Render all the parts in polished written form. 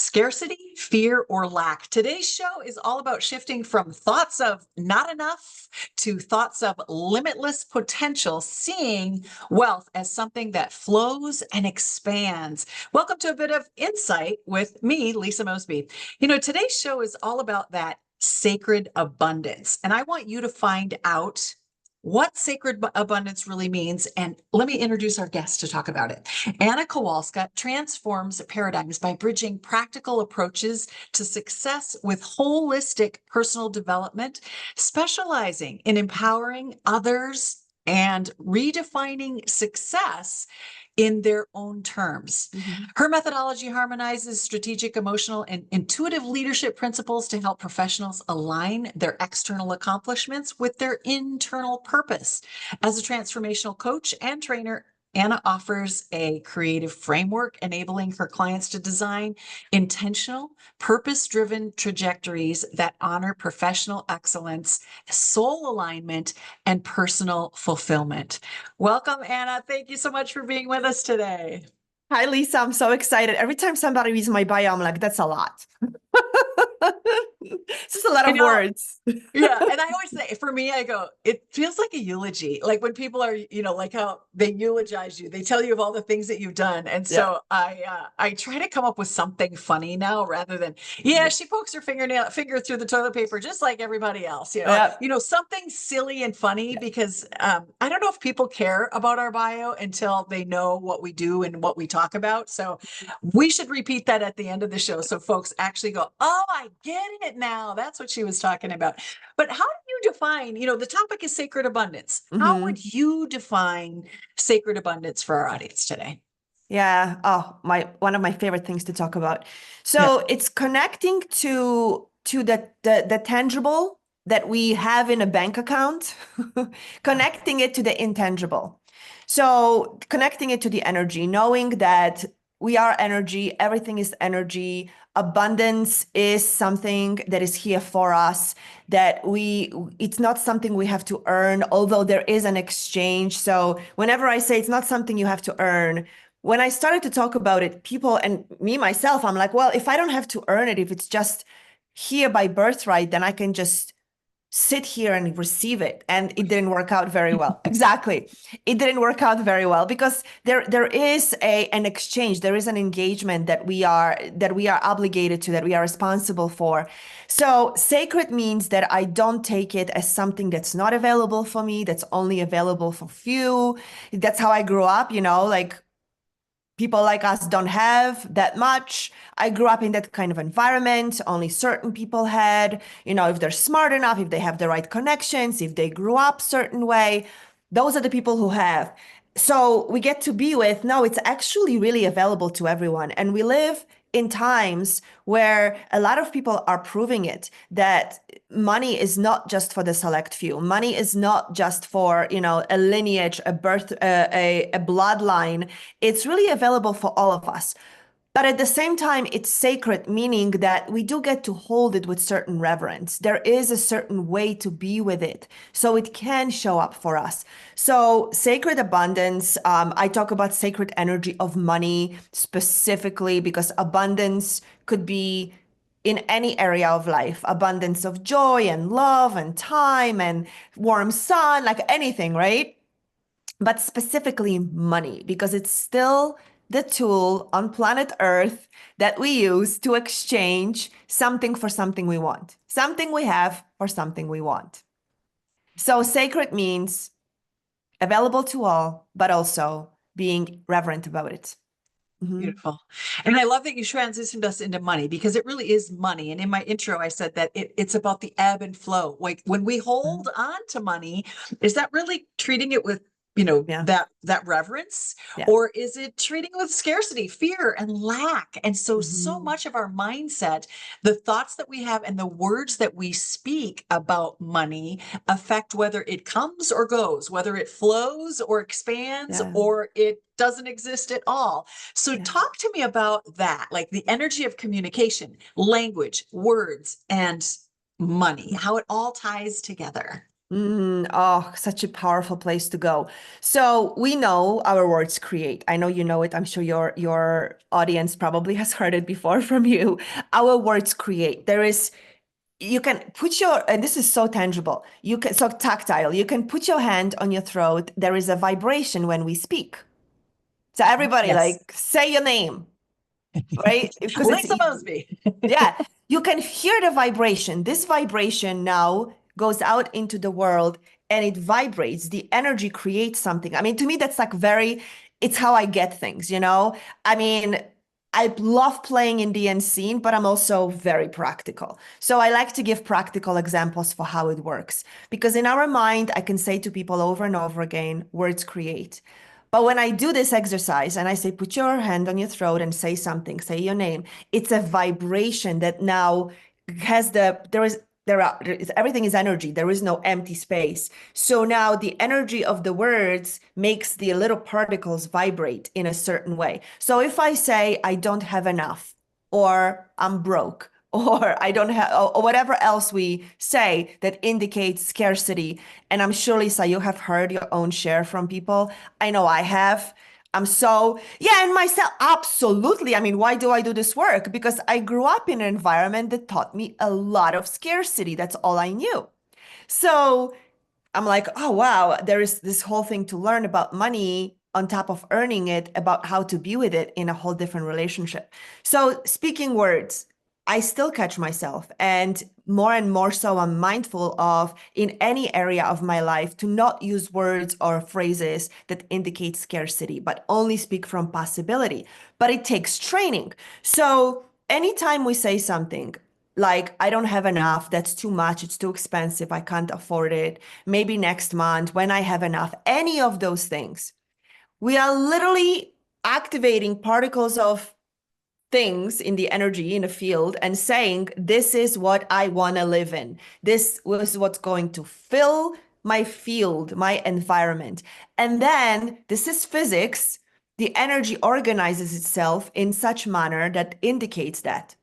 Scarcity, fear, or lack. Today's show is all about shifting from thoughts of not enough to thoughts of limitless potential, seeing wealth as something that flows and expands. Welcome to a bit of insight with me, Lisa Mosby. Today's show is all about that sacred abundance, and I want you to find out what sacred abundance really means. And let me introduce our guest to talk about it. Anna Kowalska transforms paradigms by bridging practical approaches to success with holistic personal development, specializing in empowering others and redefining success in their own terms. Mm-hmm. Her methodology harmonizes strategic, emotional, and intuitive leadership principles to help professionals align their external accomplishments with their internal purpose. As a transformational coach and trainer, Anna offers a creative framework enabling her clients to design intentional, purpose-driven trajectories that honor professional excellence, soul alignment, and personal fulfillment. Welcome, Anna. Thank you so much for being with us today. Hi, Lisa. I'm so excited. Every time somebody reads my bio, I'm like, that's a lot. It's just a lot of words. Yeah. And I always say, for me, I go, it feels like a eulogy. Like when people are, like how they eulogize you, they tell you of all the things that you've done. And so I try to come up with something funny now rather than, she pokes her finger through the toilet paper, just like everybody else, something silly and funny because I don't know if people care about our bio until they know what we do and what we talk about. So we should repeat that at the end of the show. So folks actually go, oh, I get it now. That's what she was talking about. But how do you define, the topic is sacred abundance. Mm-hmm. How would you define sacred abundance for our audience today? Yeah. Oh, one of my favorite things to talk about. So it's connecting to the tangible that we have in a bank account, connecting it to the intangible. So connecting it to the energy, knowing that we are energy, everything is energy. Abundance is something that is here for us, that it's not something we have to earn, although there is an exchange. So whenever I say it's not something you have to earn, when I started to talk about it, people and me, myself, I'm like, well, if I don't have to earn it, if it's just here by birthright, then I can just sit here and receive it. And it didn't work out very well. Exactly. It didn't work out very well because there is an exchange, there is an engagement that we are obligated to, that we are responsible for. So sacred means that I don't take it as something that's not available for me, that's only available for few. That's how I grew up, like people like us don't have that much. I grew up in that kind of environment. Only certain people had, if they're smart enough, if they have the right connections, if they grew up certain way, those are the people who have. So we get to be with, no, it's actually really available to everyone. And we live in times where a lot of people are proving it, that money is not just for the select few. Money is not just for, a lineage, a birth, a bloodline. It's really available for all of us. But at the same time, it's sacred, meaning that we do get to hold it with certain reverence. There is a certain way to be with it, so it can show up for us. So sacred abundance, I talk about sacred energy of money specifically because abundance could be in any area of life, abundance of joy and love and time and warm sun, like anything, right? But specifically money, because it's still the tool on planet Earth that we use to exchange something for something we want, something we have for something we want. So sacred means available to all, but also being reverent about it. Mm-hmm. Beautiful. And I love that you transitioned us into money because it really is money. And in my intro, I said that it's about the ebb and flow. Like when we hold on to money, is that really treating it with that reverence, or is it treating with scarcity, fear, and lack? And so much of our mindset, the thoughts that we have and the words that we speak about money affect whether it comes or goes, whether it flows or expands or it doesn't exist at all. So talk to me about that, like the energy of communication, language, words, and money, how it all ties together. Oh, such a powerful place to go. So we know our words create. I know you know it. I'm sure your audience probably has heard it before from you. Our words create. There is you can put your, and this is so tangible. You can so tactile. You can put your hand on your throat. There is a vibration when we speak. So everybody Yes. like say your name, right? Because it's Lisa easy. Mosby. Yeah, you can hear the vibration. This vibration now goes out into the world and it vibrates. The energy creates something. I mean, to me, that's like very, it's how I get things, you know? I mean, I love playing in the unseen, but I'm also very practical. So I like to give practical examples for how it works. Because in our mind, I can say to people over and over again, words create. But when I do this exercise and I say, put your hand on your throat and say something, say your name, it's a vibration that now has everything is energy. There is no empty space. So now the energy of the words makes the little particles vibrate in a certain way. So if I say, I don't have enough, or I'm broke, or I don't have, or whatever else we say that indicates scarcity. And I'm sure, Lisa, you have heard your own share from people. I know I have. Yeah, and myself, absolutely. I mean, why do I do this work? Because I grew up in an environment that taught me a lot of scarcity. That's all I knew. So I'm like, oh, wow, there is this whole thing to learn about money on top of earning it, about how to be with it in a whole different relationship. So, speaking words, I still catch myself, and more so, I'm mindful of in any area of my life to not use words or phrases that indicate scarcity, but only speak from possibility. But it takes training. So, anytime we say something, like, I don't have enough, that's too much, it's too expensive, I can't afford it, maybe next month when I have enough, any of those things, we are literally activating particles of things in the energy in the field and saying, this is what I want to live in. This was what's going to fill my field, my environment. And then this is physics. The energy organizes itself in such manner that indicates that.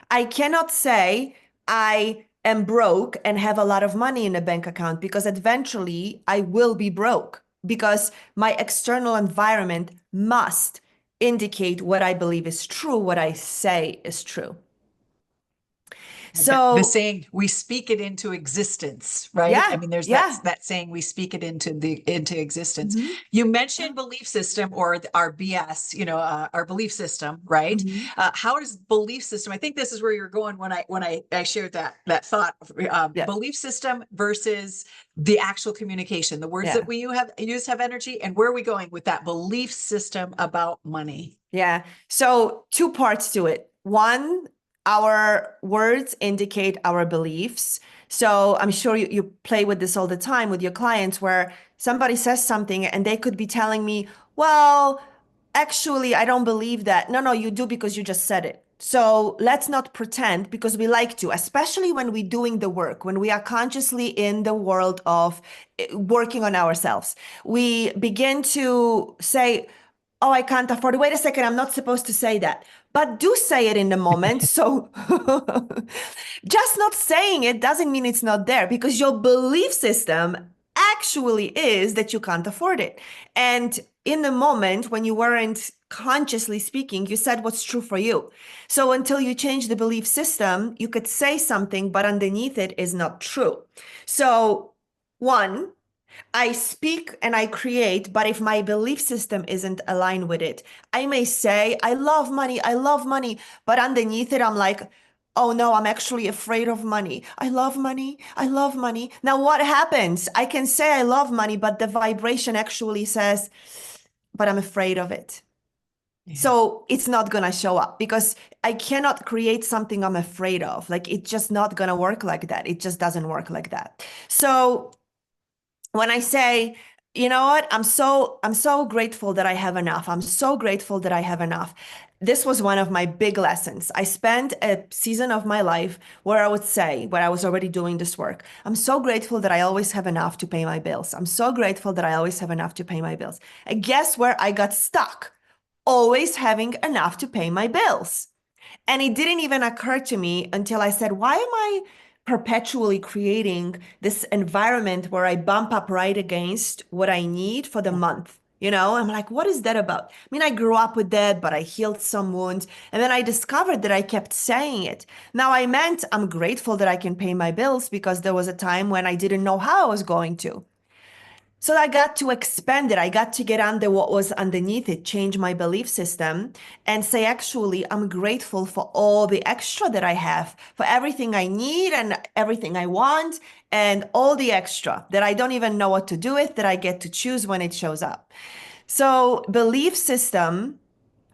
I cannot say I am broke and have a lot of money in a bank account because eventually I will be broke because my external environment must indicate what I believe is true, what I say is true. The So, saying we speak it into existence, right? I yeah, mean, there's yeah. that saying we speak it into existence. Mhm. You Yeah. mentioned belief system or our BS, our belief system, right? Mhm. How does belief system? I think this is where you're going when I shared that thought. Yeah, Belief system versus the actual communication. The words that yeah. we use have energy, and where are we going with that belief system about money? Yeah. So, two parts to it. One, our words indicate our beliefs. So, I'm sure you play with this all the time with your clients where somebody says something and they could be telling me, well, actually, I don't believe that. No, no, you do because you just said it. So let's not pretend because we like to, especially when we're doing the work, when we are consciously in the world of working on ourselves. We begin to say, oh, I can't afford it. Wait a second, I'm not supposed to say that. But do say it in the moment. So just not saying it doesn't mean it's not there because your belief system actually is that you can't afford it. And in the moment when you weren't consciously speaking, you said what's true for you. So until you change the belief system, you could say something, but underneath it is not true. So, one, I speak and I create, but if my belief system isn't aligned with it, I may say, I love money, but underneath it, I'm like, oh no, I'm actually afraid of money. I love money, I love money. Now, what happens? I can say I love money, but the vibration actually says, but I'm afraid of it. Yeah. So it's not going to show up because I cannot create something I'm afraid of. Like it's just not going to work like that. It just doesn't work like that. So when I say, you know what, I'm so grateful that I have enough. I'm so grateful that I have enough. This was one of my big lessons. I spent a season of my life where I would say, where I was already doing this work, I'm so grateful that I always have enough to pay my bills. I'm so grateful that I always have enough to pay my bills. And guess where I got stuck? Always having enough to pay my bills. And it didn't even occur to me until I said, why am I perpetually creating this environment where I bump up right against what I need for the Yeah. month. I'm like, what is that about? I mean, I grew up with that, but I healed some wounds. And then I discovered that I kept saying it. Now, I meant I'm grateful that I can pay my bills because there was a time when I didn't know how I was going to. So I got to expand it. I got to get under what was underneath it, change my belief system, and say, actually, I'm grateful for all the extra that I have, for everything I need and everything I want, and all the extra that I don't even know what to do with, that I get to choose when it shows up. So, belief system,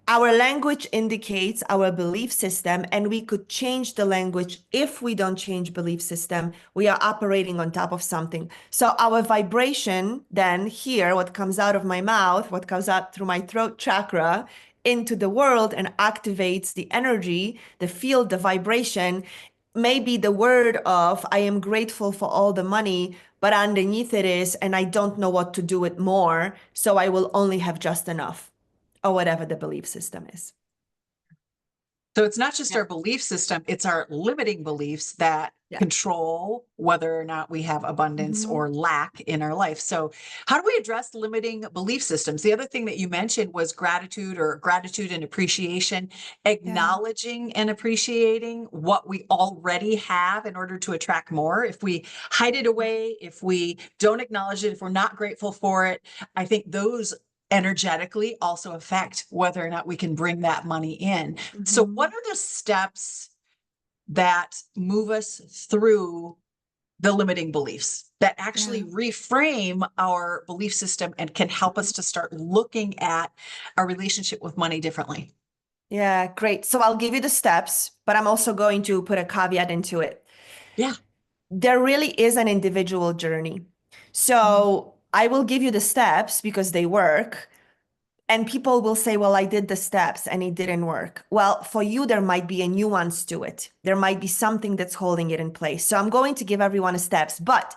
our language indicates our belief system, and we could change the language. If we don't change belief system, we are operating on top of something. So our vibration, then here, what comes out of my mouth, what comes out through my throat chakra into the world and activates the energy, the field, the vibration, maybe the word of, I am grateful for all the money, but underneath it is, and I don't know what to do with more, so I will only have just enough, or whatever the belief system is. So it's not just Yeah. our belief system, it's our limiting beliefs that Yeah. control whether or not we have abundance Mhm. or lack in our life. So how do we address limiting belief systems? The other thing that you mentioned was gratitude, or gratitude and appreciation, Yeah. acknowledging and appreciating what we already have in order to attract more. If we hide it away, if we don't acknowledge it, if we're not grateful for it, I think those energetically also affect whether or not we can bring that money in. So what Mhm. are the steps that move us through the limiting beliefs that actually Yeah. reframe our belief system and can help us to start looking at our relationship with money differently? Yeah, great. So I'll give you the steps, but I'm also going to put a caveat into it. Yeah. There really is an individual journey. So I will give you the steps because they work. And people will say, well, I did the steps and it didn't work. Well, for you, there might be a nuance to it. There might be something that's holding it in place. So I'm going to give everyone a steps. But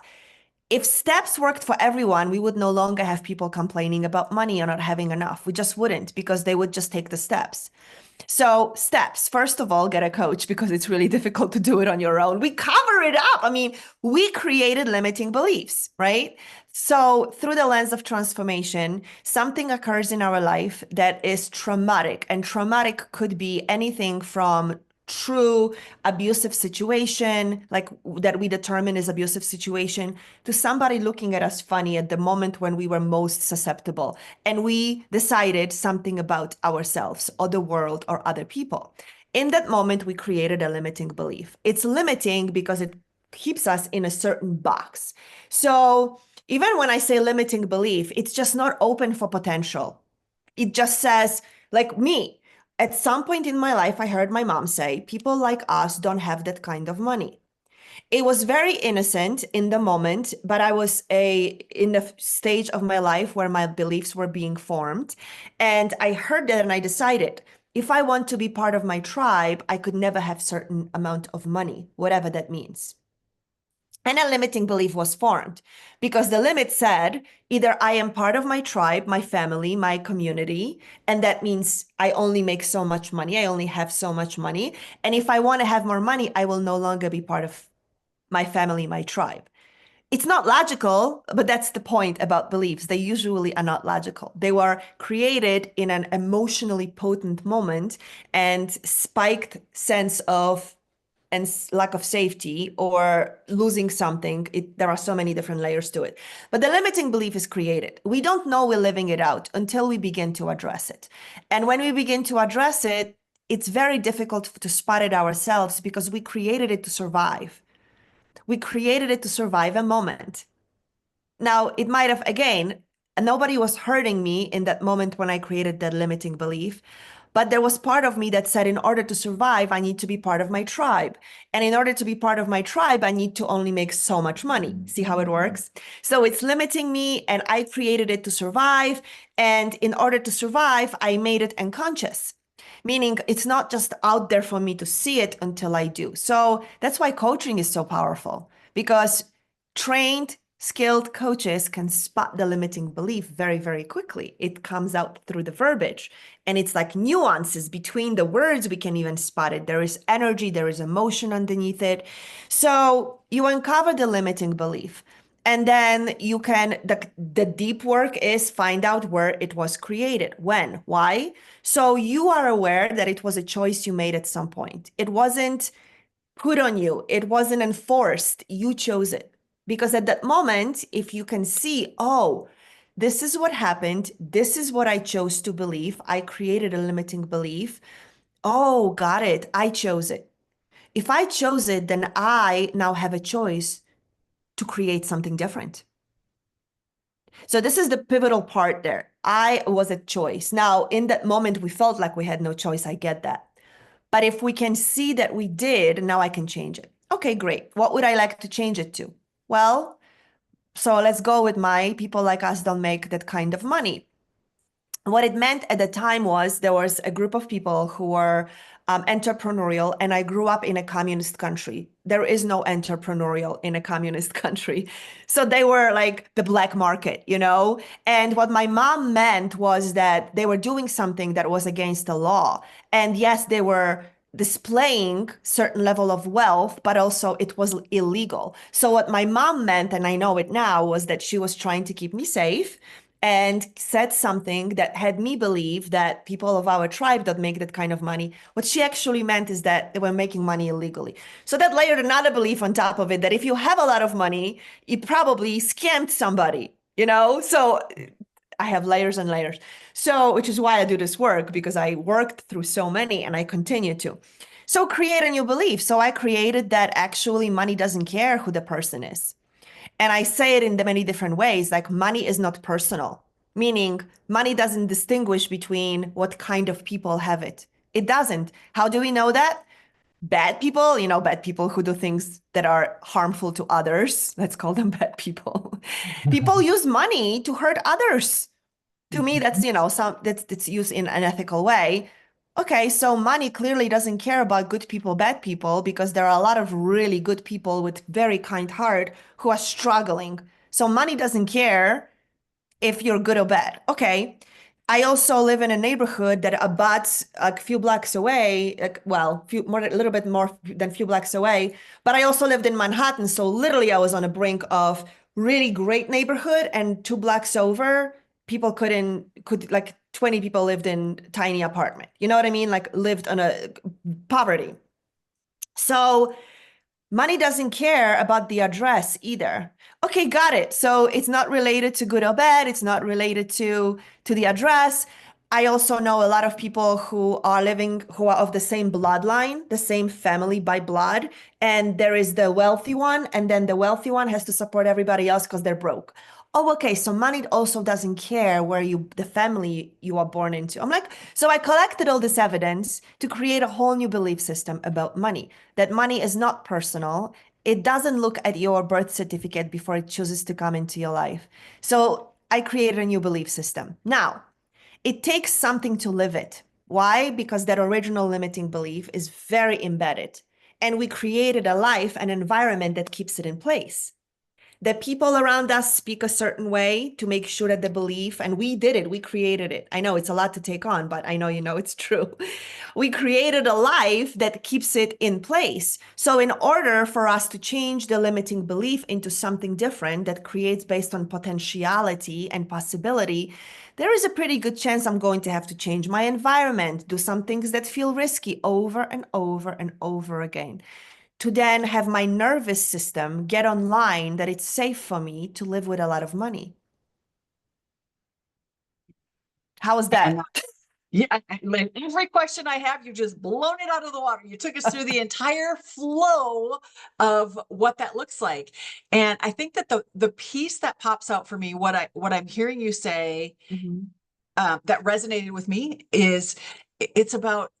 if steps worked for everyone, we would no longer have people complaining about money or not having enough. We just wouldn't, because they would just take the steps. So, steps. First of all, get a coach, because it's really difficult to do it on your own. We cover it up. I mean, we created limiting beliefs, right? So, through the lens of transformation, something occurs in our life that is traumatic. And traumatic could be anything from true abusive situation, like that we determine is abusive situation, to somebody looking at us funny at the moment when we were most susceptible. And we decided something about ourselves or the world or other people. In that moment, we created a limiting belief. It's limiting because it keeps us in a certain box. So even when I say limiting belief, it's just not open for potential. It just says, like me, at some point in my life, I heard my mom say, people like us don't have that kind of money. It was very innocent in the moment, but I was in the stage of my life where my beliefs were being formed. And I heard that and I decided, if I want to be part of my tribe, I could never have certain amount of money, whatever that means. And a limiting belief was formed because the limit said either I am part of my tribe, my family, my community, and that means I only make so much money, I only have so much money. And if I want to have more money, I will no longer be part of my family, my tribe. It's not logical, but that's the point about beliefs. They usually are not logical. They were created in an emotionally potent moment and spiked sense of and lack of safety or losing something. There are so many different layers to it. But the limiting belief is created. We don't know we're living it out until we begin to address it. And when we begin to address it, it's very difficult to spot it ourselves because we created it to survive. We created it to survive a moment. Now, it might have, again, nobody was hurting me in that moment when I created that limiting belief. But there was part of me that said, in order to survive, I need to be part of my tribe. And in order to be part of my tribe, I need to only make so much money. See how it works? So it's limiting me, and I created it to survive. And in order to survive, I made it unconscious, meaning it's not just out there for me to see it until I do. So that's why coaching is so powerful, because trained Skilled coaches can spot the limiting belief very, very quickly. It comes out through the verbiage, and it's like nuances between the words. We can even spot it. There is energy, there is emotion underneath it. So you uncover the limiting belief. And then you can, the deep work is find out where it was created, when, why. So you are aware that it was a choice you made at some point. It wasn't put on you, it wasn't enforced. You chose it. Because at that moment, if you can see, oh, this is what happened, this is what I chose to believe, I created a limiting belief. Oh, got it. I chose it. If I chose it, then I now have a choice to create something different. So this is the pivotal part there. I was a choice. Now, in that moment, we felt like we had no choice. I get that. But if we can see that we did, now I can change it. Okay, great. What would I like to change it to? Well, so let's go with my people like us don't make that kind of money. What it meant at the time was there was a group of people who were entrepreneurial, and I grew up in a communist country. There is no entrepreneurial in a communist country. So they were like the black market, you know? And what my mom meant was that they were doing something that was against the law. And yes, they were displaying certain level of wealth, but also it was illegal. So what my mom meant, and I know it now, was that she was trying to keep me safe and said something that had me believe that people of our tribe don't make that kind of money. What she actually meant is that they were making money illegally. So that layered another belief on top of it that if you have a lot of money, you probably scammed somebody, you know? So I have layers and layers. So, which is why I do this work, because I worked through so many and I continue to. So create a new belief. So I created that actually money doesn't care who the person is. And I say it in the many different ways, like money is not personal, meaning money doesn't distinguish between what kind of people have it. It doesn't. How do we know that? Bad people, you know, bad people who do things that are harmful to others. Let's call them bad people. People use money to hurt others. To me, that's, you know, that's used in an ethical way. Okay, so money clearly doesn't care about good people, bad people, because there are a lot of really good people with very kind heart who are struggling. So money doesn't care if you're good or bad. Okay. I also live in a neighborhood that abuts a few blocks away, like, well, a little bit more than few blocks away. But I also lived in Manhattan, so literally I was on the brink of really great neighborhood, and 2 blocks over, people could like 20 people lived in tiny apartment. You know what I mean? Like lived on a poverty. So money doesn't care about the address either. Okay, got it. So it's not related to good or bad. It's not related to the address. I also know a lot of people who are living, who are of the same bloodline, the same family by blood. And there is the wealthy one, and then the wealthy one has to support everybody else because they're broke. Oh, okay. So money also doesn't care where the family you are born into. I'm like, so I collected all this evidence to create a whole new belief system about money, that money is not personal. It doesn't look at your birth certificate before it chooses to come into your life. So I created a new belief system. Now, it takes something to live it. Why? Because that original limiting belief is very embedded. And we created a life, an environment that keeps it in place. The people around us speak a certain way to make sure that the belief, and we did it, we created it. I know it's a lot to take on, but I know you know it's true. We created a life that keeps it in place. So in order for us to change the limiting belief into something different that creates based on potentiality and possibility, there is a pretty good chance I'm going to have to change my environment, do some things that feel risky over and over and over again, to then have my nervous system get online that it's safe for me to live with a lot of money. How is And that? yeah, like every question I have, you just blown it out of the water. You took us through the entire flow of what that looks like. And I think that the piece that pops out for me, what I'm hearing you say, Mhm. that resonated with me is it's about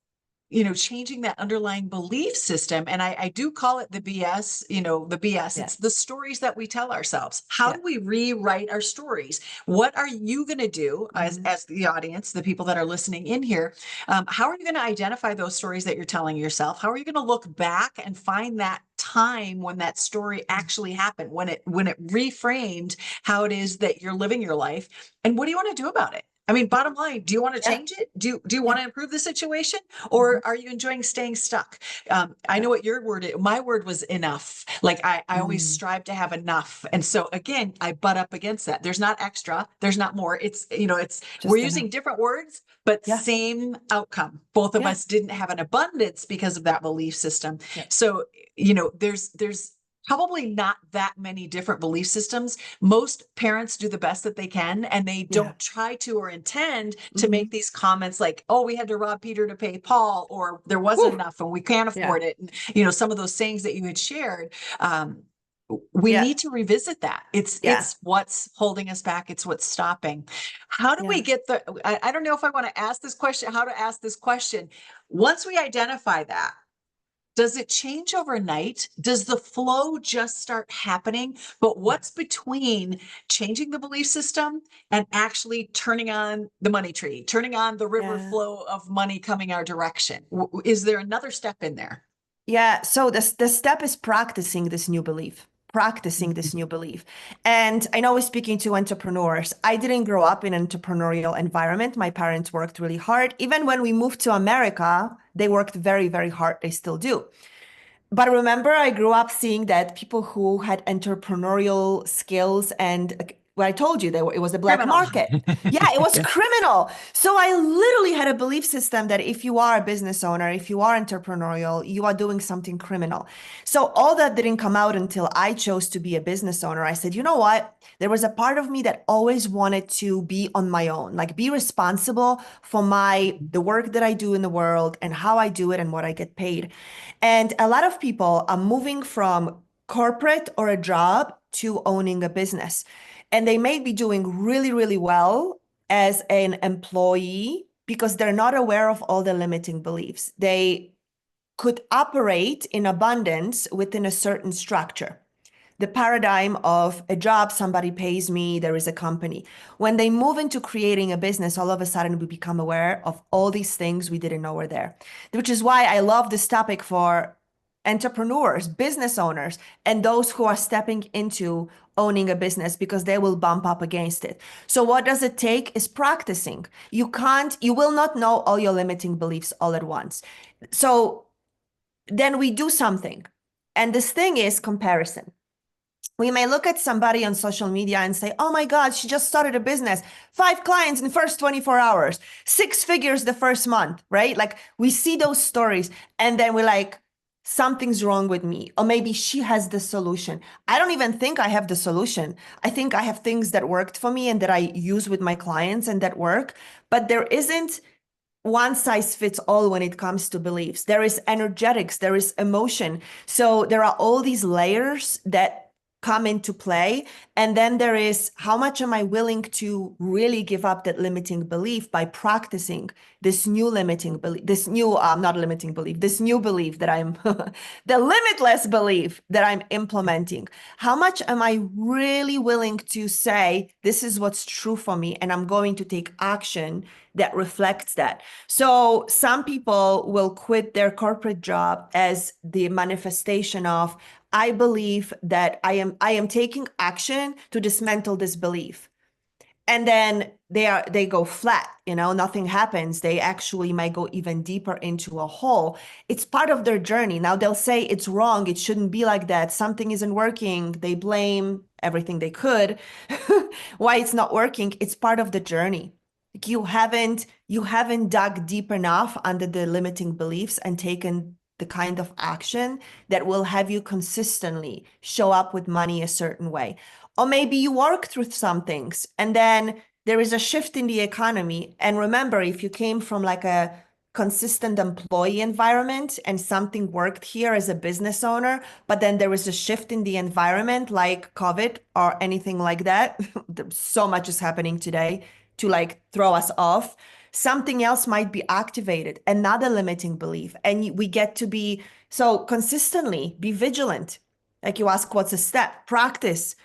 changing that underlying belief system. And I do call it the BS, the BS. Yeah. It's the stories that we tell ourselves. How Yeah. do we rewrite our stories? What are you going to do Mhm. as the audience, the people that are listening in here? How are you going to identify those stories that you're telling yourself? How are you going to look back and find that time when that story actually happened, when it reframed how it is that you're living your life? And what do you want to do about it? I mean, bottom line, do you want to Yeah. change it? Do you want Yeah. to improve the situation? Mhm. Or are you enjoying staying stuck? I Yeah. know what your word is. My word was enough. Like I always Mm. strive to have enough. And so again, I butt up against that. There's not extra, there's not more. We're Just using enough. different words, but Yeah. same outcome. Both of Yeah. us didn't have an abundance because of that belief system. Yeah. So, there's probably not that many different belief systems. Most parents do the best that they can, and they Yeah. don't try to or intend to make Mhm. these comments like, oh, we had to rob Peter to pay Paul, or there wasn't Whew. enough and we can't Yeah. afford it. And, some of those sayings that you had shared, we Yeah. need to revisit that. Yeah. It's what's holding us back. It's what's stopping. How do we Yeah. get I don't know if I want to ask this question, how to ask this question. Once we identify that, does it change overnight? Does the flow just start happening? But what's between changing the belief system and actually turning on the money tree, turning on the river Yeah. flow of money coming our direction? Is there another step in there? Yeah, so the step is practicing this new belief, practicing this new belief. And I know we're speaking to entrepreneurs. I didn't grow up in an entrepreneurial environment. My parents worked really hard. Even when we moved to America, they worked very, very hard. They still do. But remember, I grew up seeing that people who had entrepreneurial skills and what I told you, it was a black Criminal. market. Yeah, it was criminal. So I literally had a belief system that if you are a business owner, if you are entrepreneurial, you are doing something criminal. So all that didn't come out until I chose to be a business owner. I said, you know what? There was a part of me that always wanted to be on my own, like be responsible for the work that I do in the world and how I do it and what I get paid. And a lot of people are moving from corporate or a job to owning a business. And they may be doing really, really well as an employee because they're not aware of all the limiting beliefs. They could operate in abundance within a certain structure. The paradigm of a job, somebody pays me, there is a company. When they move into creating a business, all of a sudden we become aware of all these things we didn't know were there, which is why I love this topic for entrepreneurs, business owners, and those who are stepping into owning a business because they will bump up against it. So what does it take is practicing. You will not know all your limiting beliefs all at once. So then we do something. And this thing is comparison. We may look at somebody on social media and say, oh my God, she just started a business, 5 clients in the first 24 hours, 6 figures the first month, right? Like we see those stories and then we're like, something's wrong with me. Or maybe she has the solution. I don't even think I have the solution. I think I have things that worked for me and that I use with my clients and that work, but there isn't one size fits all when it comes to beliefs. There is energetics, there is emotion. So there are all these layers that come into play. And then there is how much am I willing to really give up that limiting belief by practicing this new limiting belief, this new, not limiting belief, this new belief that I'm, the limitless belief that I'm implementing. How much am I really willing to say, this is what's true for me, and I'm going to take action that reflects that. So some people will quit their corporate job as the manifestation of, I believe that I am taking action to dismantle this belief. And then they go flat, nothing happens. They actually might go even deeper into a hole. It's part of their journey. Now they'll say it's wrong, it shouldn't be like that. Something isn't working. They blame everything they could why it's not working. It's part of the journey. Like you haven't dug deep enough under the limiting beliefs and taken the kind of action that will have you consistently show up with money a certain way. Or maybe you work through some things and then there is a shift in the economy. And remember, if you came from like a consistent employee environment and something worked here as a business owner, but then there was a shift in the environment like COVID or anything like that, so much is happening today to like throw us off. something else might be activated, another limiting belief. And we get to be so consistently be vigilant. Like you ask, what's a step? Practice.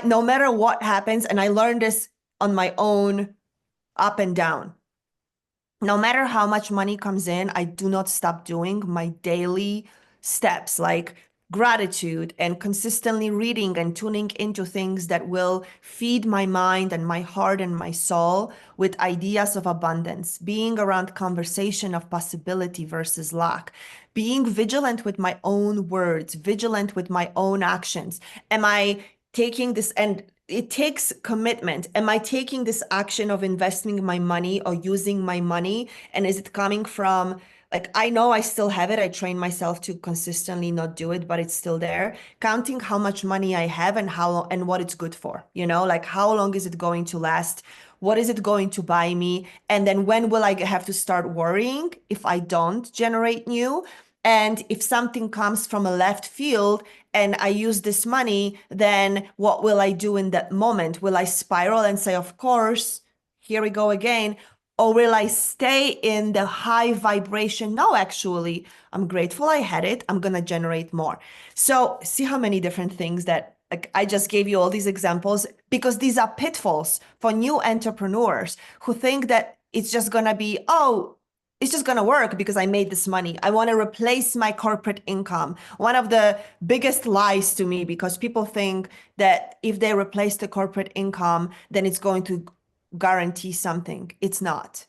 No matter what happens, and I learned this on my own up and down. No matter how much money comes in, I do not stop doing my daily steps like gratitude and consistently reading and tuning into things that will feed my mind and my heart and my soul with ideas of abundance, being around conversation of possibility versus lack, being vigilant with my own words, vigilant with my own actions. Am I taking this, and it takes commitment. Am I taking this action of investing my money or using my money? And is it coming from, like, I know I still have it. I train myself to consistently not do it, but it's still there. Counting how much money I have and how and what it's good for, like how long is it going to last? What is it going to buy me? And then when will I have to start worrying if I don't generate new? And if something comes from a left field and I use this money, then what will I do in that moment? Will I spiral and say, of course, here we go again? Or will I stay in the high vibration? No, actually, I'm grateful I had it. I'm going to generate more. So see how many different things that, like, I just gave you all these examples because these are pitfalls for new entrepreneurs who think that it's just going to be, oh, it's just going to work because I made this money. I want to replace my corporate income. One of the biggest lies to me, because people think that if they replace the corporate income, then it's going to guarantee something. It's not.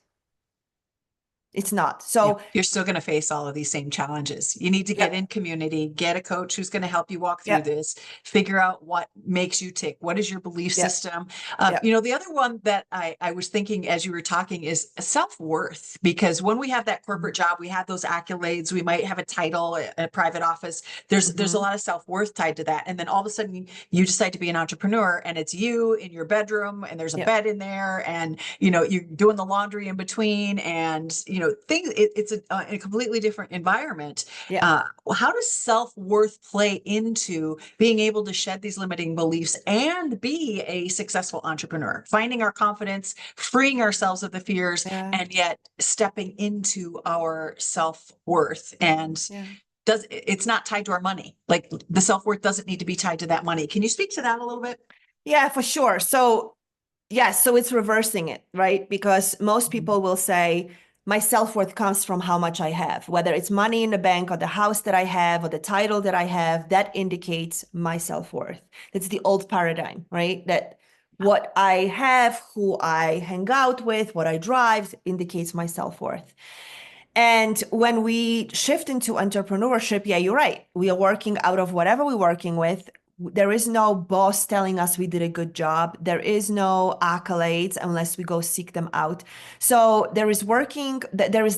It's not. Yeah, So, you're still going to face all of these same challenges. You need to get in yep, community, get a coach who's going to help you walk through yep, this, figure out what makes you tick. What is your belief yep, system? yep. The other one that I was thinking as you were talking is self-worth, because when we have that corporate job, we have those accolades, we might have a title, a private office. There's a Mm-hmm. lot of self-worth tied to that. And then all of a sudden you decide to be an entrepreneur and it's you in your bedroom and there's a Yep, bed in there and, you're doing the laundry in between and, things, it's a completely different environment. yep, How does self-worth play into being able to shed these limiting beliefs and be a successful entrepreneur, finding our confidence, freeing ourselves of the fears, yeah, and yet stepping into our self-worth? And yeah. it's not tied to our money. Like the self-worth doesn't need to be tied to that money. Can you speak to that a little bit? Yeah, for sure. So, yes, so it's reversing it, right? Because most Mhm. people will say, my self-worth comes from how much I have, whether it's money in the bank or the house that I have or the title that I have, that indicates my self-worth. That's the old paradigm, right? That what I have, who I hang out with, what I drive indicates my self-worth. And when we shift into entrepreneurship, yeah, you're right. We are working out of whatever we're working with. There is no boss telling us we did a good job. There is no accolades unless we go seek them out. So there is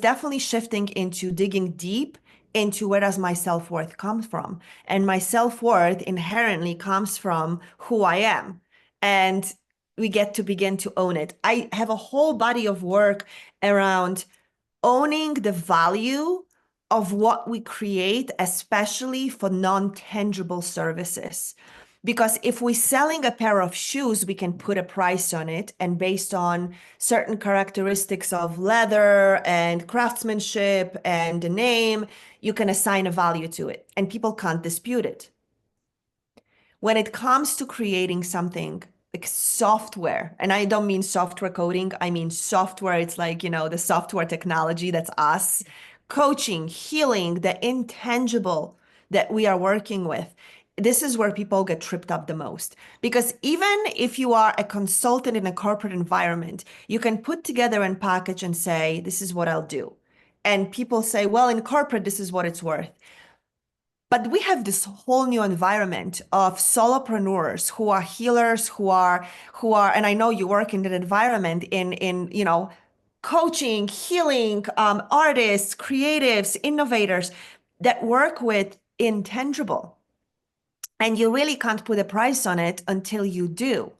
definitely shifting into digging deep into where does my self-worth come from? And my self-worth inherently comes from who I am. And we get to begin to own it. I have a whole body of work around owning the value of what we create, especially for non-tangible services. Because if we're selling a pair of shoes, we can put a price on it. And based on certain characteristics of leather and craftsmanship and the name, you can assign a value to it. And people can't dispute it. When it comes to creating something like software, and I don't mean software coding, I mean software, it's like, the software technology, that's us, coaching, healing, the intangible that we are working with. This is where people get tripped up the most. Because even if you are a consultant in a corporate environment, you can put together and package and say, this is what I'll do. And people say, well, in corporate, this is what it's worth. But we have this whole new environment of solopreneurs who are healers, and I know you work in that environment in coaching, healing, artists, creatives, innovators that work with intangible. And you really can't put a price on it until you do.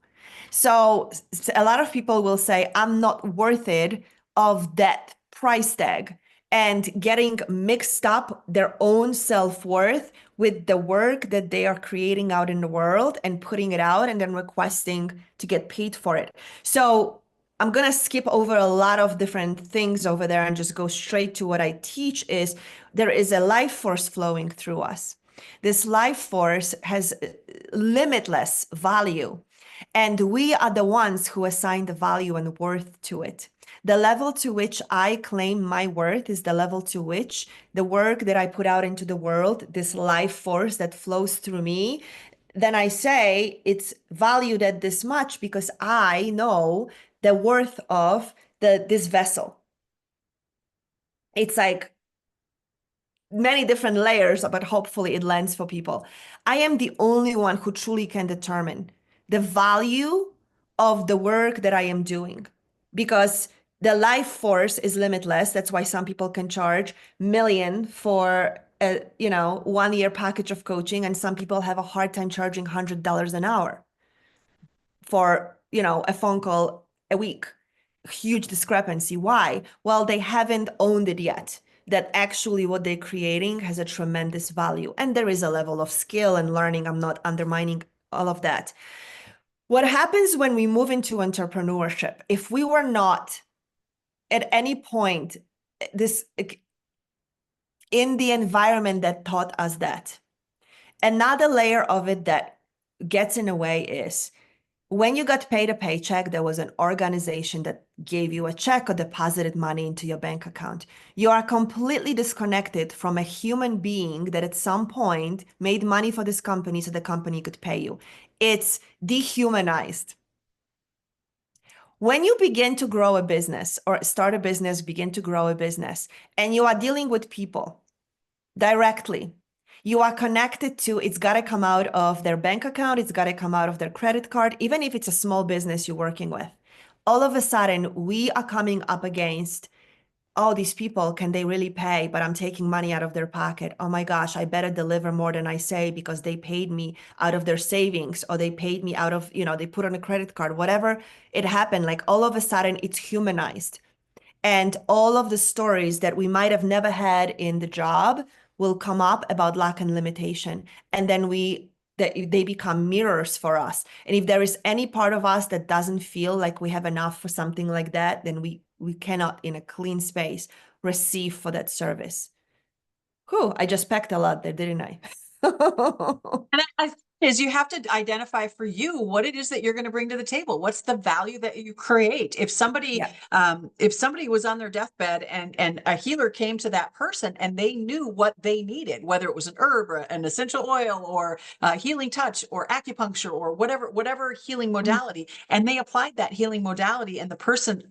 So a lot of people will say, I'm not worth it of that price tag, and getting mixed up their own self-worth with the work that they are creating out in the world and putting it out and then requesting to get paid for it. So I'm going to skip over a lot of different things over there and just go straight to what I teach is there is a life force flowing through us. This life force has limitless value, and we are the ones who assign the value and worth to it. The level to which I claim my worth is the level to which the work that I put out into the world, this life force that flows through me, then I say it's valued at this much because I know the worth of this vessel. It's like many different layers, but hopefully it lands for people. I am the only one who truly can determine the value of the work that I am doing because the life force is limitless. That's why some people can charge million for a 1 year package of coaching, and some people have a hard time charging $100 an hour for a phone call a week. Huge discrepancy. Why? Well, they haven't owned it yet, that actually what they're creating has a tremendous value. And there is a level of skill and learning. I'm not undermining all of that. What happens when we move into entrepreneurship? If we were not at any point this in the environment that taught us that, another layer of it that gets in the way is when you got paid a paycheck, there was an organization that gave you a check or deposited money into your bank account. You are completely disconnected from a human being that at some point made money for this company so the company could pay you. It's dehumanized. When you begin to grow a business or start a business, begin to grow a business, and you are dealing with people directly, you are connected to, it's got to come out of their bank account, it's got to come out of their credit card, even if it's a small business you're working with. All of a sudden, we are coming up against, oh, these people, can they really pay? But I'm taking money out of their pocket. Oh my gosh, I better deliver more than I say because they paid me out of their savings, or they paid me out of, they put on a credit card, whatever it happened. Like all of a sudden, it's humanized. And all of the stories that we might have never had in the job will come up about lack and limitation. And then they become mirrors for us. And if there is any part of us that doesn't feel like we have enough for something like that, then we cannot, in a clean space, receive for that service. Whew, I just packed a lot there, didn't I? And I think is you have to identify for you what it is that you're going to bring to the table. What's the value that you create? Yeah. If somebody was on their deathbed and a healer came to that person and they knew what they needed, whether it was an herb or an essential oil or healing touch or acupuncture or whatever healing Mhm. modality, and they applied that healing modality and the person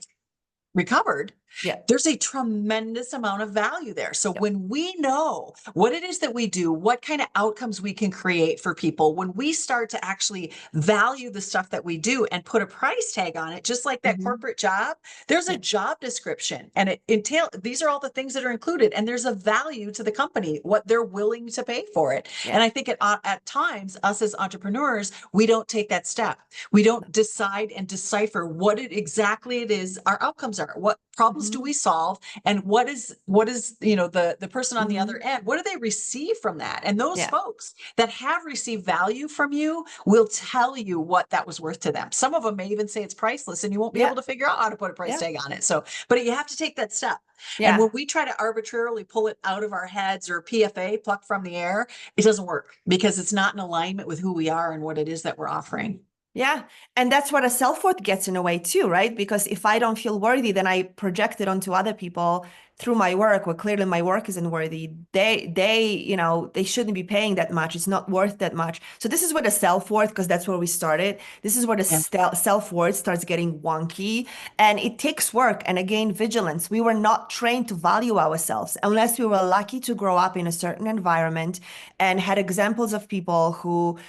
recovered, Yeah. there's a tremendous amount of value there. So Yep. when we know what it is that we do, what kind of outcomes we can create for people, when we start to actually value the stuff that we do and put a price tag on it, just like that Mhm. corporate job, there's a Yeah. job description and it entails, these are all the things that are included, and there's a value to the company, what they're willing to pay for it. Yeah. And I think at times, us as entrepreneurs, we don't take that step. We don't decide and decipher what exactly it is our outcomes are. What problems do Mhm. we solve? And what is the person on the other Mhm. end, what do they receive from that? And those Yeah. folks that have received value from you will tell you what that was worth to them. Some of them may even say it's priceless and you won't be able Yeah. to figure out how to put a price Yeah. tag on it. So, but you have to take that step. And when Yeah. we try to arbitrarily pull it out of our heads or PFA, pluck from the air, it doesn't work because it's not in alignment with who we are and what it is that we're offering. Yeah. And that's what a self-worth gets in a way too, right? Because if I don't feel worthy, then I project it onto other people through my work, where clearly my work isn't worthy. They shouldn't be paying that much. It's not worth that much. So this is where the self-worth, because that's where we started. This is where the Yeah. self-worth starts getting wonky, and it takes work. And again, vigilance. We were not trained to value ourselves unless we were lucky to grow up in a certain environment and had examples of people who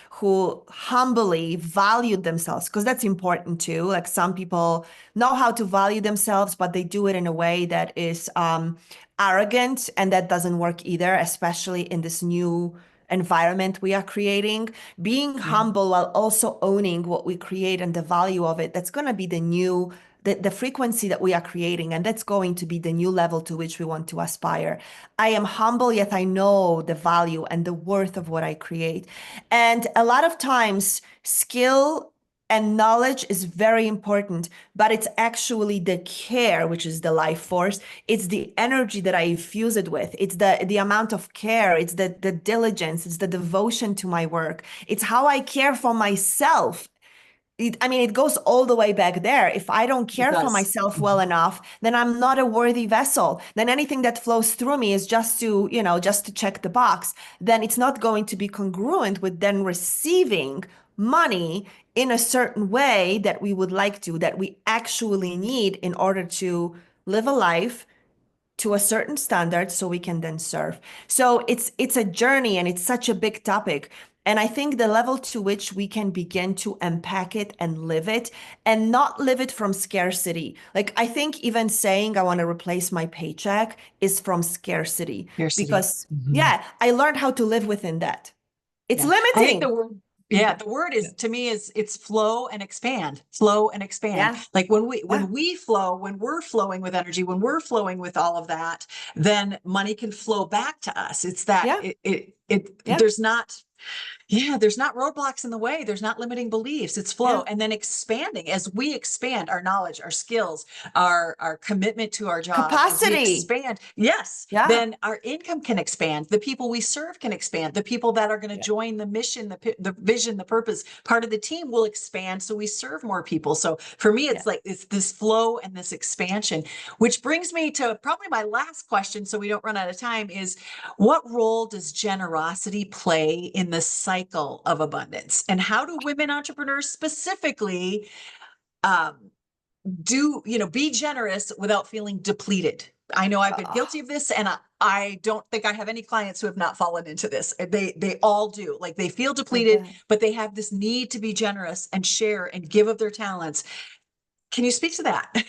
humbly valued themselves, because that's important too. Like some people know how to value themselves, but they do it in a way that is arrogant, and that doesn't work either, especially in this new environment we are creating. Being Yeah. humble while also owning what we create and the value of it, that's going to be the frequency that we are creating, and that's going to be the new level to which we want to aspire. I am humble, yet I know the value and the worth of what I create. And a lot of times, skill And knowledge is very important, but it's actually the care, which is the life force. It's the energy that I infuse it with. It's the amount of care. It's the diligence. It's the devotion to my work. It's how I care for myself. I mean, it goes all the way back there. If I don't It care for does. myself well Mhm. enough, then I'm not a worthy vessel. Then anything that flows through me is just to, just to check the box. Then it's not going to be congruent with then receiving money in a certain way that we would like to, that we actually need in order to live a life to a certain standard so we can then serve. So it's a journey and it's such a big topic. And I think the level to which we can begin to unpack it and live it and not live it from scarcity. Like I think even saying I want to replace my paycheck is from scarcity Scarcity. because Mhm. yeah, I learned how to live within that. It's Yeah. I think limiting. the word is to me is it's flow and expand, flow and expand. Yeah. Like Yeah. when we flow, when we're flowing with energy, when we're flowing with all of that, then money can flow back to us. It's that Yeah. Yeah. there's not yeah, there's not roadblocks in the way. There's not limiting beliefs. It's flow. Yeah. And then expanding as we expand our knowledge, our skills, our commitment to our job, as we Capacity. expand, yes, Yeah. then our income can expand. The people we serve can expand. The people that are going to Yeah. join the mission, the vision, the purpose, part of the team will expand. So we serve more people. So for me, Yeah. it's like it's this flow and this expansion, which brings me to probably my last question. So we don't run out of time is what role does generosity play in the cycle of abundance? And how do women entrepreneurs specifically um, be generous without feeling depleted? I know I've been guilty Oh, of this, and I don't think I have any clients who have not fallen into this. They all do. Like they feel I depleted, bet. but they have this need to be generous and share and give of their talents. Can you speak to that?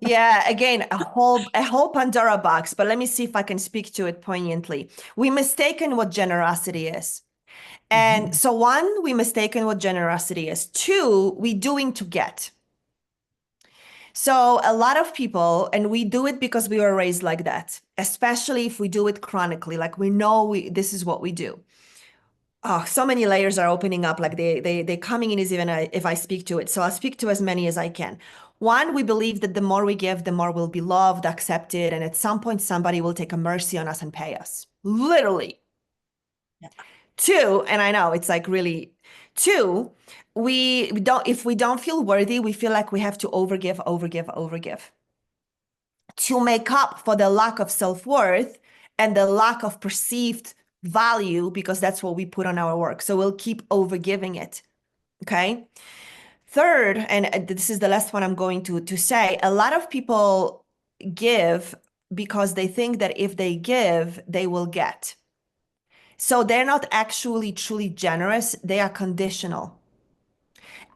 Yeah, again, a whole Pandora box, but let me see if I can speak to it poignantly. We mistaken what generosity is. And Mhm. so one, we mistaken what generosity is. Two, we doing to get. So a lot of people, and we do it because we were raised like that, especially if we do it chronically, like we know this is what we do. Oh, so many layers are opening up. Like they coming in is even if I speak to it. So I'll speak to as many as I can. One, we believe that the more we give, the more we'll be loved, accepted, and at some point somebody will take a mercy on us and pay us. Literally. Yeah. Two, and I know it's like really two, we don't if we don't feel worthy, we feel like we have to overgive, overgive, overgive to make up for the lack of self-worth and the lack of perceived value because that's what we put on our work. So we'll keep overgiving it. Okay. Third, and this is the last one I'm going to say, a lot of people give because they think that if they give, they will get. So they're not actually truly generous, they are conditional.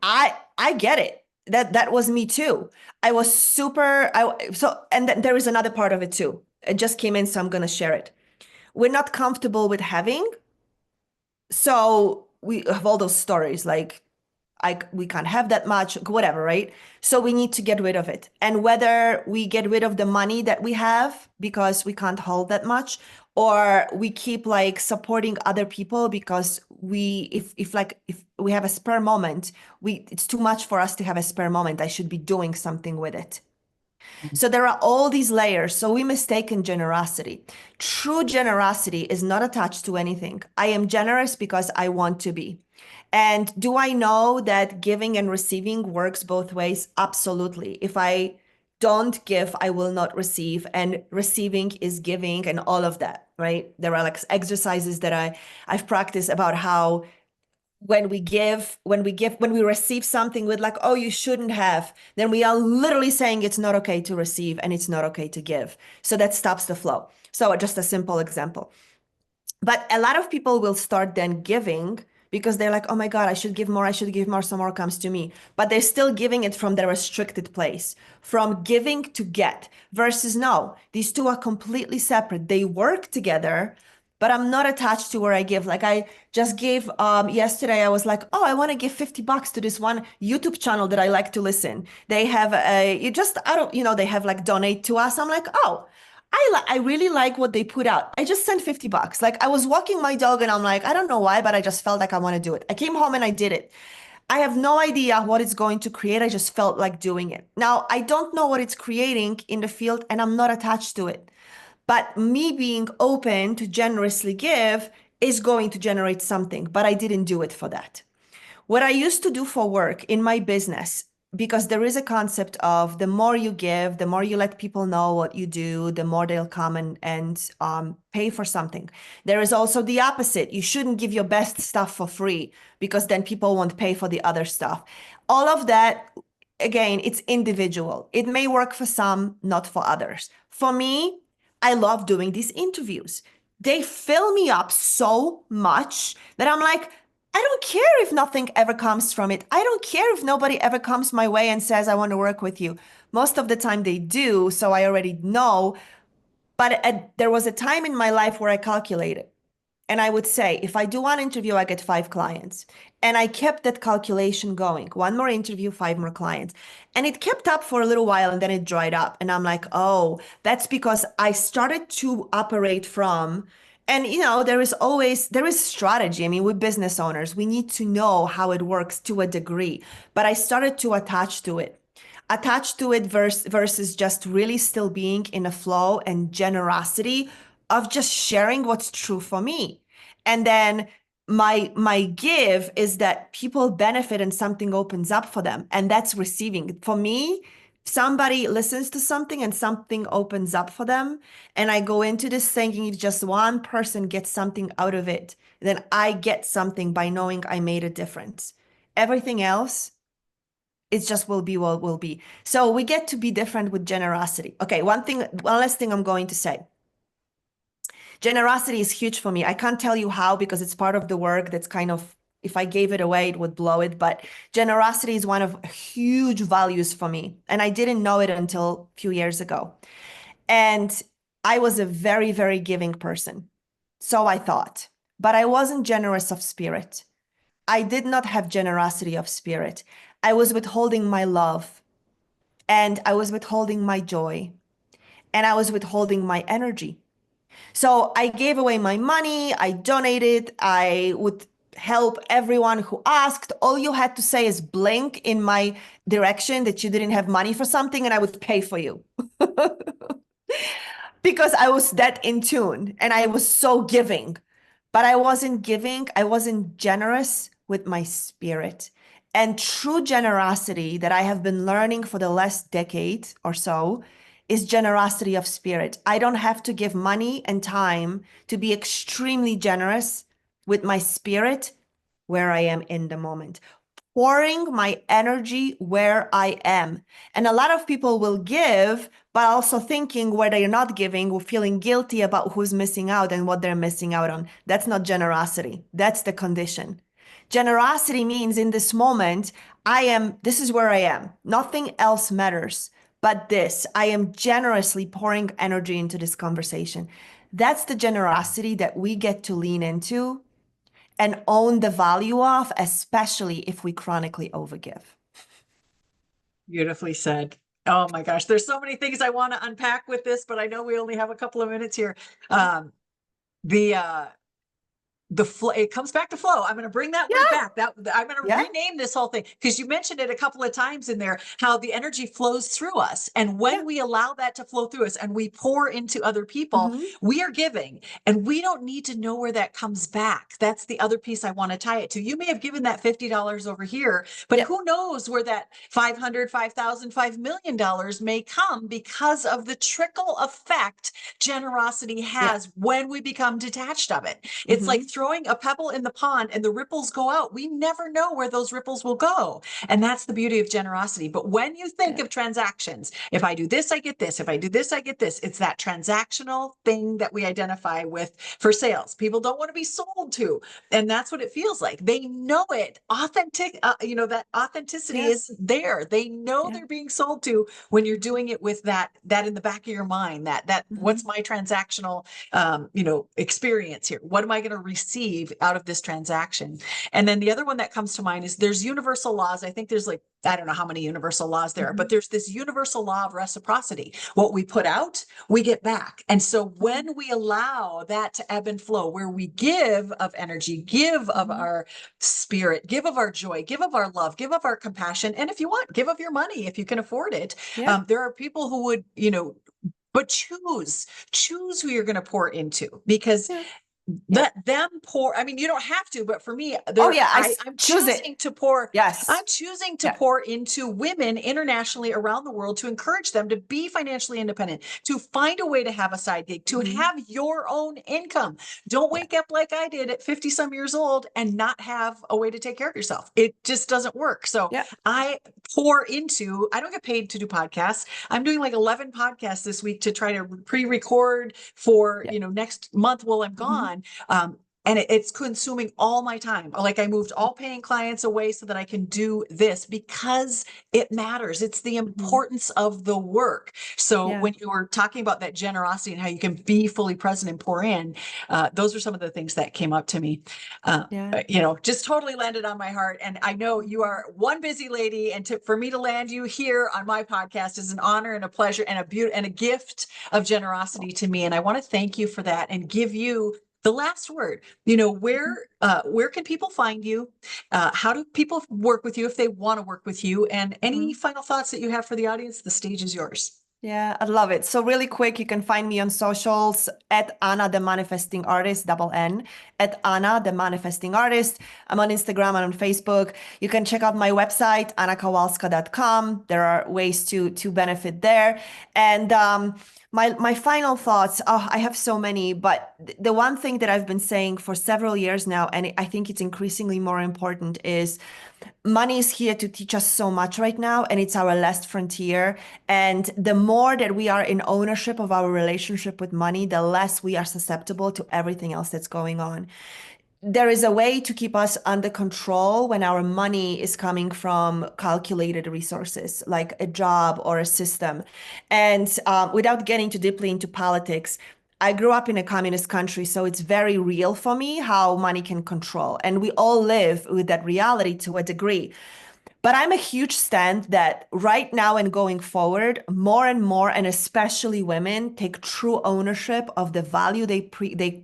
I get it. That was me too. I was super I so and there is another part of it too. It just came in, so I'm gonna share it. We're not comfortable with having, so we have all those stories like we can't have that much, whatever, right? So we need to get rid of it. And whether we get rid of the money that we have because we can't hold that much, or we keep like supporting other people because if we have a spare moment, it's too much for us to have a spare moment. I should be doing something with it. So there are all these layers. So we mistaken generosity. True generosity is not attached to anything. I am generous because I want to be. And do I know that giving and receiving works both ways? Absolutely. If I don't give, I will not receive. And receiving is giving and all of that, right? There are like exercises that I've practiced about how when we receive something with like, oh, you shouldn't have, then we are literally saying it's not okay to receive and it's not okay to give. So that stops the flow. So just a simple example. But a lot of people will start then giving because they're like, oh my God, I should give more. I should give more. So more comes to me. But they're still giving it from their restricted place, from giving to get versus no, these two are completely separate. They work together, but I'm not attached to where I give. Like I just gave yesterday, I was like, oh, I want to give $50 to this one YouTube channel that I like to listen. They have I don't, they have like donate to us. I'm like, oh, I really like what they put out. I just sent $50. Like I was walking my dog and I'm like, I don't know why, but I just felt like I want to do it. I came home and I did it. I have no idea what it's going to create. I just felt like doing it. Now, I don't know what it's creating in the field and I'm not attached to it. But me being open to generously give is going to generate something, but I didn't do it for that. What I used to do for work in my business, because there is a concept of the more you give, the more you let people know what you do, the more they'll come and pay for something. There is also the opposite. You shouldn't give your best stuff for free because then people won't pay for the other stuff. All of that, again, it's individual. It may work for some, not for others. For me, I love doing these interviews. They fill me up so much that I'm like, I don't care if nothing ever comes from it. I don't care if nobody ever comes my way and says, I want to work with you. Most of the time they do, so I already know. But there was a time in my life where I calculated. And I would say, if I do one interview, I get 5 clients. And I kept that calculation going. One more interview, 5 more clients. And it kept up for a little while and then it dried up. And I'm like, oh, that's because I started to operate from, and there is strategy. I mean, we're business owners. We need to know how it works to a degree. But I started to attach to it versus just really still being in a flow and generosity of just sharing what's true for me. And then my give is that people benefit and something opens up for them, and that's receiving. For me, somebody listens to something and something opens up for them, and I go into this thinking if just one person gets something out of it, then I get something by knowing I made a difference. Everything else, it just will be what will be. So we get to be different with generosity. Okay, one last thing I'm going to say. Generosity is huge for me. I can't tell you how because it's part of the work that's kind of, if I gave it away, it would blow it. But generosity is one of huge values for me. And I didn't know it until a few years ago. And I was a very, very giving person. So I thought, but I wasn't generous of spirit. I did not have generosity of spirit. I was withholding my love and I was withholding my joy and I was withholding my energy. So I gave away my money, I donated, I would help everyone who asked. All you had to say is blink in my direction that you didn't have money for something, and I would pay for you. Because I was that in tune and I was so giving, but I wasn't giving, I wasn't generous with my spirit. And true generosity that I have been learning for the last decade or so is generosity of spirit. I don't have to give money and time to be extremely generous with my spirit where I am in the moment, pouring my energy where I am. And a lot of people will give, but also thinking where they're not giving or feeling guilty about who's missing out and what they're missing out on. That's not generosity. That's the condition. Generosity means in this moment, this is where I am. Nothing else matters but this. I am generously pouring energy into this conversation. That's the generosity that we get to lean into and own the value of, especially if we chronically overgive. Beautifully said. Oh my gosh, there's so many things I want to unpack with this, but I know we only have a couple of minutes here. The it comes back to flow. I'm going to bring that word back. I'm going to rename this whole thing because you mentioned it a couple of times in there, how the energy flows through us. And when we allow that to flow through us and we pour into other people, we are giving, and we don't need to know where that comes back. That's the other piece I want to tie it to. You may have given that $50 over here, but who knows where that 500, 5,000, $5 million may come because of the trickle effect generosity has when we become detached of it. It's like throwing a pebble in the pond and the ripples go out. We never know where those ripples will go. And that's the beauty of generosity. But when you think of transactions, if I do this, I get this. If I do this, I get this. It's that transactional thing that we identify with for sales. People don't want to be sold to. And that's what it feels like. They know it. That authenticity is there. They know they're being sold to when you're doing it with that in the back of your mind, that what's my transactional experience here? What am I going to receive receive out of this transaction. And then the other one that comes to mind is there's universal laws. I think there's like, I don't know how many universal laws there are, but there's this universal law of reciprocity. What we put out, we get back. And so when we allow that to ebb and flow, where we give of energy, give of our spirit, give of our joy, give of our love, give of our compassion, and if you want, give of your money if you can afford it. Yeah. There are people who would, but choose who you're going to pour into, because Yeah. let them pour. I mean, you don't have to, but for me, Oh yeah, I'm choose choosing it. to pour. Yes. I'm choosing to Yeah. pour into women internationally around the world to encourage them to be financially independent, to find a way to have a side gig, to have your own income. Don't Yeah. wake up like I did at 50 some years old and not have a way to take care of yourself. It just doesn't work. So Yeah. I I don't get paid to do podcasts. I'm doing like 11 podcasts this week to try to pre-record for, Yeah. next month while I'm gone. And it's consuming all my time. Like I moved all paying clients away so that I can do this because it matters. It's the importance of the work. So Yeah. when you were talking about that generosity and how you can be fully present and pour in, those are some of the things that came up to me. Yeah. Just totally landed on my heart. And I know you are one busy lady, and for me to land you here on my podcast is an honor and a pleasure and a gift of generosity to me. And I want to thank you for that and give you the last word. Where can people find you? How do people work with you if they want to work with you? And any final thoughts that you have for the audience? The stage is yours. Yeah, I love it. So really quick, you can find me on socials at Anna the Manifesting Artist, double N, at Anna the Manifesting Artist. I'm on Instagram and on Facebook. You can check out my website, annakowalska.com. There are ways to benefit there. And my final thoughts, I have so many, but the one thing that I've been saying for several years now, and I think it's increasingly more important, is money is here to teach us so much right now, and it's our last frontier. And the more that we are in ownership of our relationship with money, the less we are susceptible to everything else that's going on. There is a way to keep us under control when our money is coming from calculated resources, like a job or a system. And without getting too deeply into politics, I grew up in a communist country, so it's very real for me how money can control. And we all live with that reality to a degree. But I'm a huge stand that right now and going forward, more and more, and especially women, take true ownership of the value they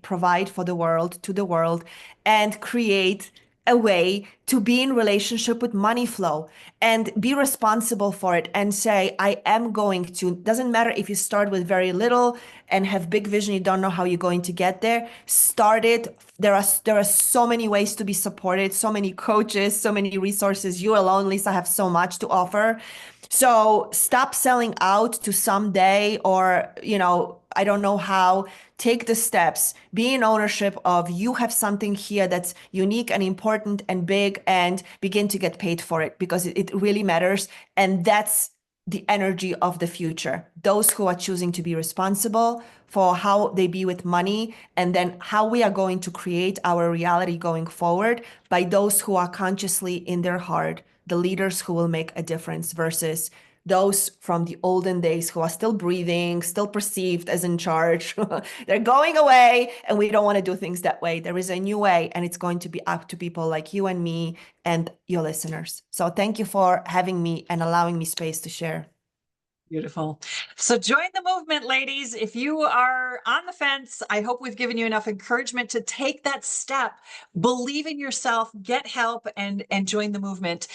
provide for the world, to the world, and create a way to be in relationship with money flow and be responsible for it and say, I am going to, doesn't matter if you start with very little and have big vision, you don't know how you're going to get there, start it. There are so many ways to be supported, so many coaches, so many resources. You alone, Lisa, have so much to offer. So stop selling out to someday, or, I don't know how. Take the steps, be in ownership of, you have something here that's unique and important and big, and begin to get paid for it, because it really matters. And that's the energy of the future. Those who are choosing to be responsible for how they be with money, and then how we are going to create our reality going forward by those who are consciously in their heart, the leaders who will make a difference, versus those from the olden days who are still breathing, still perceived as in charge. They're going away, and we don't want to do things that way. There is a new way, and it's going to be up to people like you and me and your listeners. So thank you for having me and allowing me space to share. Beautiful. So join the movement, ladies. If you are on the fence, I hope we've given you enough encouragement to take that step, believe in yourself, get help, and join the movement.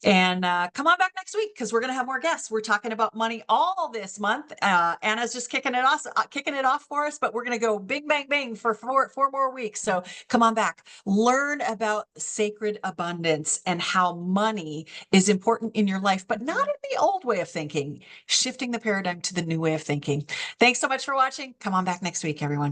And come on back next week, because we're going to have more guests. We're talking about money all this month. Anna's just kicking it off for us, but we're going to go bing, bang, bang for four more weeks. So come on back, learn about sacred abundance and how money is important in your life, but not in the old way of thinking, shifting the paradigm to the new way of thinking. Thanks so much for watching. Come on back next week, everyone.